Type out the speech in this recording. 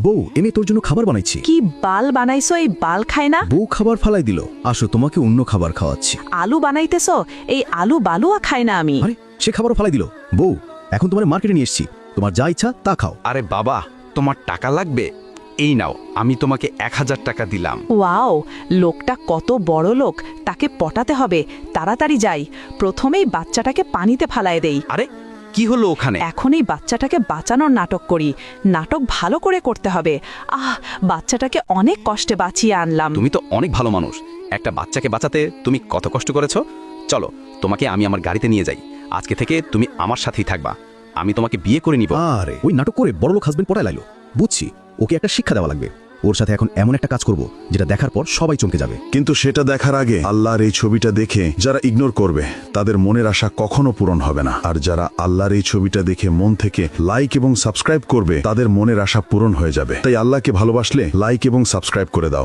বউ এনে তোর জন্য খাবার বানাইছি। কি বাল বানাইছো? এই বাল খায় না? বউ খাবার ফালাই দিল, আসো তোমাকে অন্য খাবার খাওয়াচ্ছি। আলু বানাইতেছ? এই আলু বালুয়া খাই না আমি। আরে সে খাবারও ফালাই দিল। বউ এখন তোমার মার্কেটে নিয়ে এসেছি, তোমার যা ইচ্ছা তা খাও। আরে বাবা, তোমার টাকা লাগবে? এই নাও, আমি তোমাকে 1000 টাকা দিলাম। ওয়াও, লোকটা কত বড় লোক, তাকে পটাতে হবে। তাড়াতাড়ি যাই, প্রথমেই বাচ্চাটাকে পানিতে ফালায় দেই। আরে কি হলো ওখানে? এখন এই বাচ্চাটাকে বাঁচানোর নাটক করি। নাটক ভালো করে করতে হবে। বাচ্চাটাকে অনেক কষ্টে বাঁচিয়ে আনলাম। তুমি তো অনেক ভালো মানুষ, একটা বাচ্চাকে বাঁচাতে তুমি কত কষ্ট করেছো। চলো, তোমাকে আমি আমার গাড়িতে নিয়ে যাই। আজকে থেকে তুমি আমার সাথেই থাকবা, আমি তোমাকে বিয়ে করে নিব। আরে ওই নাটক করে বড়লোক হাজবেন্ড পটায় লাইলো। বুঝছি, ওকে একটা শিক্ষা দেওয়া লাগবে। ওর সাথে এখন এমন একটা কাজ করব যেটা দেখার পর সবাই চমকে যাবে। কিন্তু সেটা দেখার আগে আল্লাহর এই ছবিটা দেখে যারা ইগনোর করবে তাদের মনের আশা কখনো পূরণ হবে না। আর যারা আল্লাহর এই ছবিটা দেখে মন থেকে লাইক এবং সাবস্ক্রাইব করবে তাদের মনের আশা পূরণ হয়ে যাবে। তাই আল্লাহকে ভালোবাসলে লাইক এবং সাবস্ক্রাইব করে দাও।